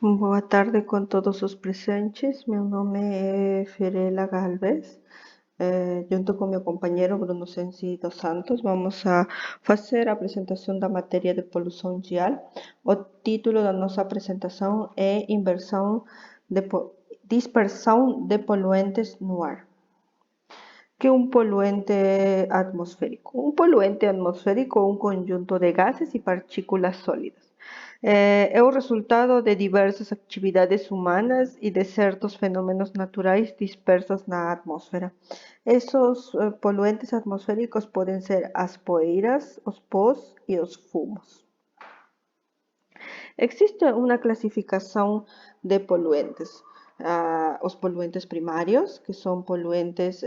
Boa tarde com todos os presentes. Meu nome é Fiorella Galvez. Junto com meu companheiro Bruno Sensi dos Santos, vamos a fazer a apresentação da matéria de poluição mundial. O título da nossa apresentação é Dispersão de poluentes no ar. Que um poluente atmosférico? Um poluente atmosférico é um conjunto de gases e partículas sólidas. É o resultado de diversas atividades humanas e de certos fenômenos naturais dispersos na atmosfera. Esses poluentes atmosféricos podem ser as poeiras, os pós e os fumos. Existe uma classificação de poluentes. Os poluentes primários, que são poluentes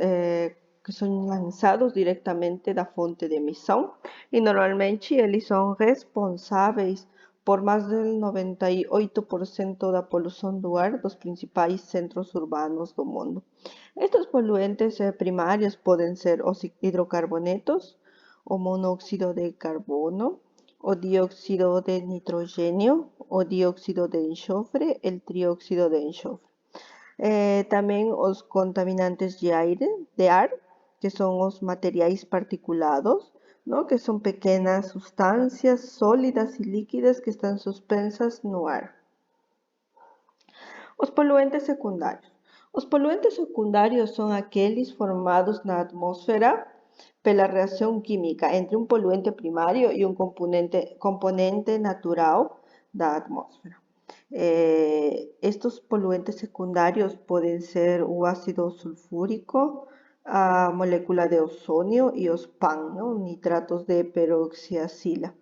que são lançados diretamente da fonte de emissão e normalmente eles são responsáveis por mais de 98% da poluição do ar dos principais centros urbanos do mundo. Estes poluentes primários podem ser os hidrocarbonetos, o monóxido de carbono, o dióxido de nitrogênio, o dióxido de enxofre, o trióxido de enxofre. Também os contaminantes de ar, que são os materiais particulados, não? Que são pequenas substâncias sólidas e líquidas que estão suspensas no ar. Os poluentes secundários. Os poluentes secundários são aqueles formados na atmosfera pela reação química entre um poluente primário e um componente natural da atmosfera. Estes poluentes secundários podem ser o ácido sulfúrico, a molécula de ozônio e os PAN, não? Nitratos de peroxiacila.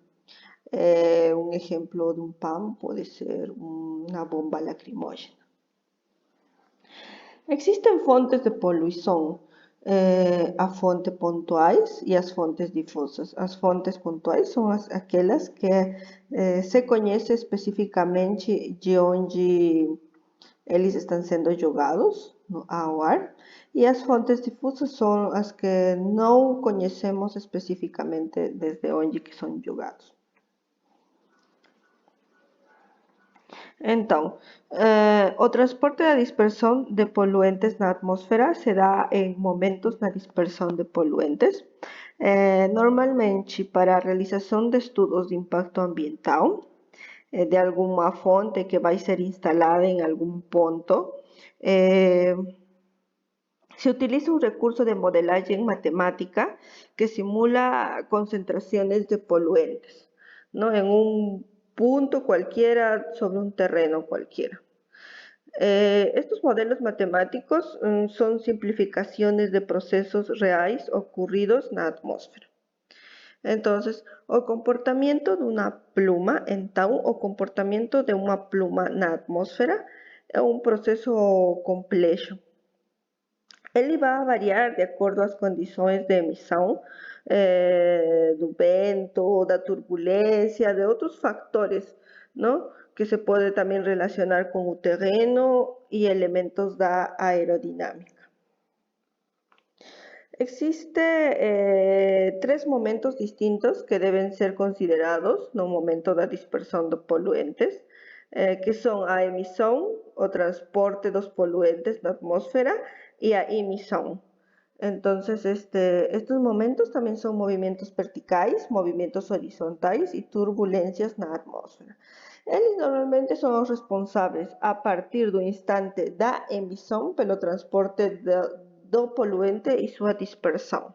Um exemplo de um PAN pode ser uma bomba lacrimógena. Existem fontes de poluição, as fontes pontuais e as fontes difusas. As fontes pontuais são aquelas que se conhece especificamente de onde eles estão sendo jogados ao ar, e as fontes difusas são as que não conhecemos especificamente desde onde que são jogados. Então, o transporte da dispersão de poluentes na atmosfera se dá em momentos na dispersão de poluentes, normalmente para a realização de estudos de impacto ambiental, de alguma fonte que vai ser instalada em algum ponto. Se utiliza un recurso de modelagem matemática que simula concentraciones de poluentes, ¿no? En un punto cualquiera sobre un terreno cualquiera. Estos modelos matemáticos son simplificaciones de procesos reais ocurridos na atmósfera. Entonces, o comportamiento de uma pluma, então, o comportamento de uma pluma na atmósfera é um processo complexo. Ele vai variar de acordo às condições de emissão, do vento, da turbulência, de outros fatores, não? Que se pode também relacionar com o terreno e elementos da aerodinâmica. Existem três momentos distintos que devem ser considerados no momento da dispersão de poluentes, que são a emissão, o transporte dos poluentes na atmosfera y a emisión. Entonces, estos momentos también son movimientos verticais, movimientos horizontais y turbulencias na atmósfera. Eles normalmente são os responsáveis a partir do instante da emissão pelo transporte do poluente e sua dispersão.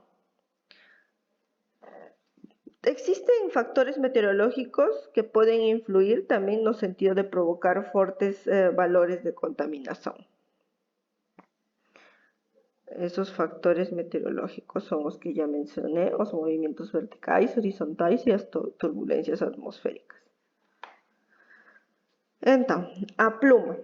Existen factores meteorológicos que pueden influir también no sentido de provocar fortes valores de contaminación. Esos factores meteorológicos son los que ya mencioné, los movimientos verticais, horizontais e as turbulencias atmosféricas. Então, a pluma.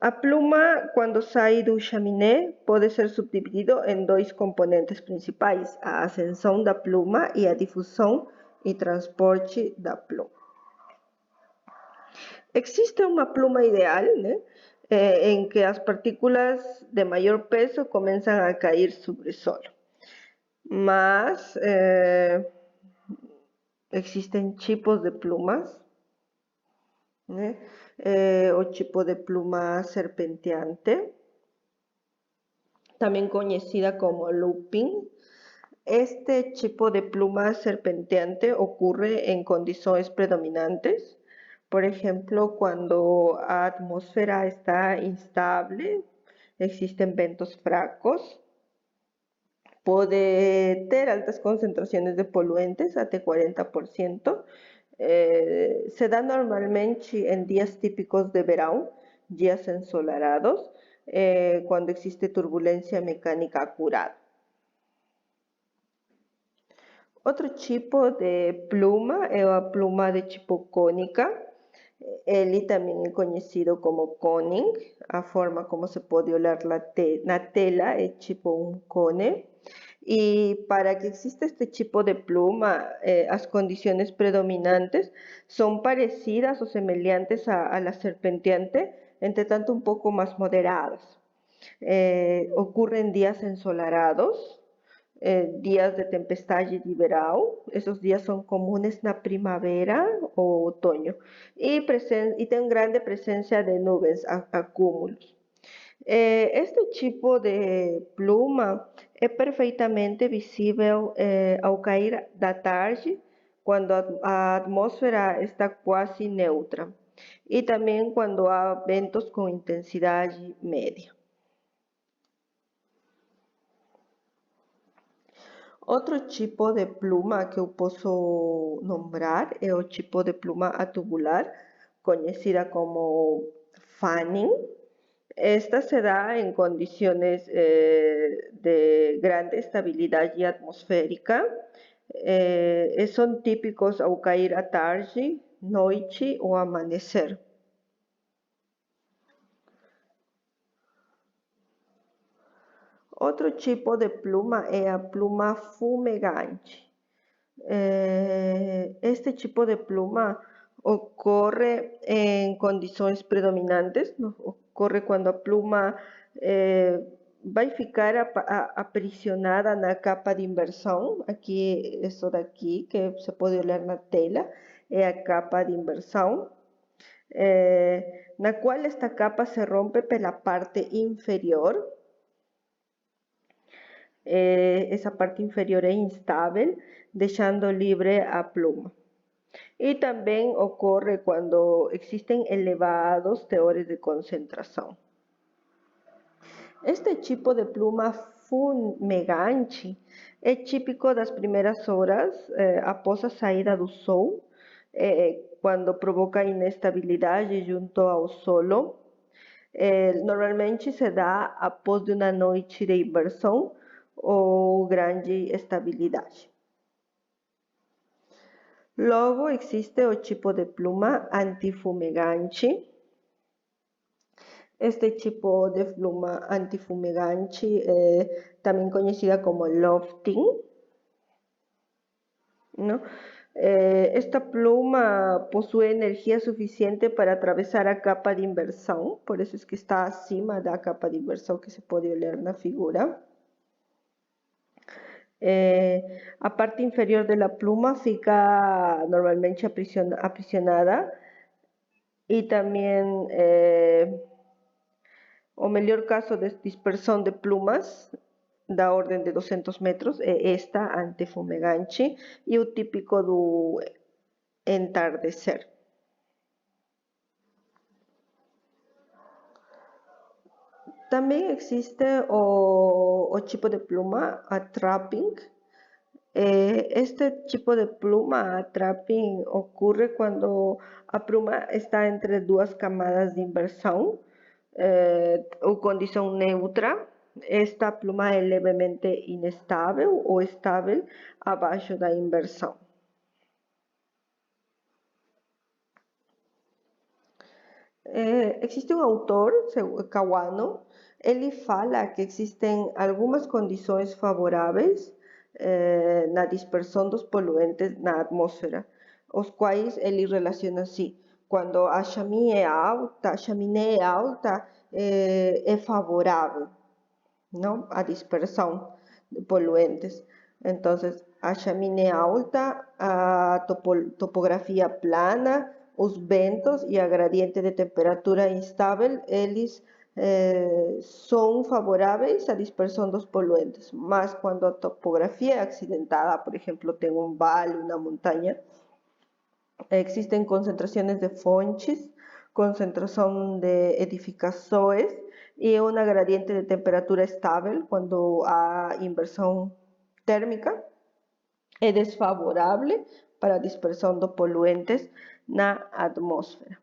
A pluma, quando sai do chaminé, pode ser subdividido em dois componentes principais, a ascensão da pluma e a difusão e transporte da pluma. Existe uma pluma ideal, né? En que as partículas de maior peso começam a cair sobre o solo. Mas existem tipos de plumas né? O tipo de pluma serpenteante, também conhecida como looping. Este tipo de pluma serpenteante ocurre en condiciones predominantes, por ejemplo, cuando la atmósfera está instable, existen ventos fracos, puede tener altas concentraciones de poluentes, hasta 40%. Se da normalmente en días típicos de verano, días ensolarados, cuando existe turbulencia mecánica acurada. Outro tipo de pluma é a pluma de tipo cônica. Ele também é conhecido como coning. A forma como se pode olhar na tela é tipo um cone. E para que exista este tipo de pluma, as condições predominantes são parecidas ou semelhantes a la serpenteante, entretanto um pouco mais moderadas. Ocurre en días ensolarados, días de tempestade de verão. Esos días son comunes na primavera o otoño y tienen grande presencia de nubes, acúmulos. Este tipo de pluma é perfeitamente visível ao cair da tarde, quando a atmosfera está quase neutra, e também quando há ventos com intensidade média. Outro tipo de pluma que eu posso nombrar é o tipo de pluma atubular, conhecida como fanning. Esta se dá em condições de grande estabilidade atmosférica. São típicos ao cair à tarde, noite ou amanhecer. Outro tipo de pluma é a pluma fumegante. Este tipo de pluma ocorre en condições predominantes, ¿no? Ocorre quando a pluma vai ficar aprisionada na capa de inversão. Aqui, isso daqui, que se pode olhar na tela, é a capa de inversão, na qual esta capa se rompe pela parte inferior. Esa parte inferior es instável, dejando libre a pluma. Y también ocurre cuando existen elevados teores de concentración. Este tipo de pluma fumegante é típico das primeiras horas após a saída do sol, quando provoca inestabilidade junto ao solo. Normalmente se dá após de uma noite de inversão ou grande estabilidade. Logo, existe o tipo de pluma antifumegante. Este tipo de pluma antifumegante também conhecida como lofting, ¿no? Esta pluma possui energia suficiente para atravessar a capa de inversão, por isso é que está acima da capa de inversão que se pode olhar na figura. A parte inferior da pluma fica normalmente aprisionada e também o melhor caso de dispersão de plumas da ordem de 200 metros é esta antifumegante e o típico do entardecer. Também existe o tipo de pluma, a trapping. Este tipo de pluma, a trapping, ocorre quando a pluma está entre duas camadas de inversão ou condição neutra. Esta pluma é levemente inestável ou estável abaixo da inversão. Existe um autor, Kawano, ele fala que existem algumas condições favoráveis na dispersão dos poluentes na atmosfera, os quais ele relaciona assim: quando a chaminé é alta, é favorável, não, a dispersão de poluentes. Então, a chaminé alta, a topografia plana, os ventos e a gradiente de temperatura instável, eles são favoráveis à dispersão dos poluentes, mas quando a topografia é accidentada, por exemplo, tem um vale, uma montanha, existen concentraciones de fontes, concentración de edificaciones y una gradiente de temperatura estable cuando hay inversión térmica es desfavorable para a dispersão de poluentes na atmósfera.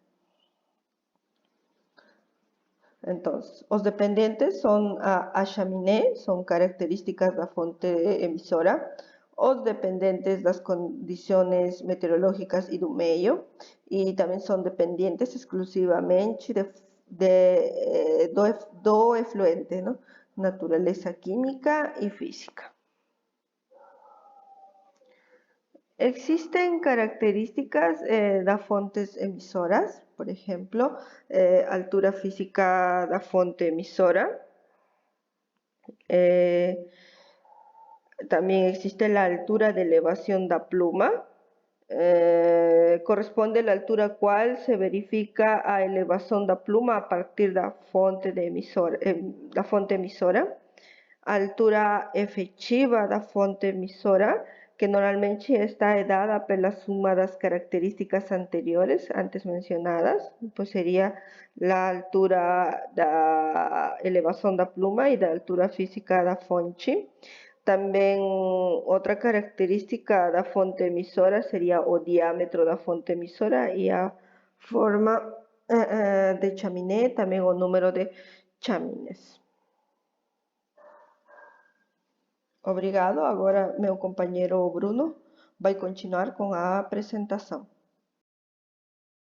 Entonces, os dependentes son a chaminé, son características da fonte emisora, os dependentes das condiciones meteorológicas e do meio, e também são dependentes exclusivamente do efluente, não? Natureza química e física. Existen características das fontes emisoras, por ejemplo, altura física da fonte emisora. También existe la altura de elevación da pluma. Corresponde a la altura cual se verifica a elevación da pluma a partir da fonte emisora. A altura efectiva da fonte emisora, que normalmente está dada pela suma das características anteriores, antes mencionadas, pues sería la altura da elevación da pluma y da altura física da fonte. También otra característica da fonte emisora sería o diámetro da fonte emisora y a forma de chaminé, también o número de chaminés. Obrigado. Agora meu companheiro Bruno vai continuar com a apresentação.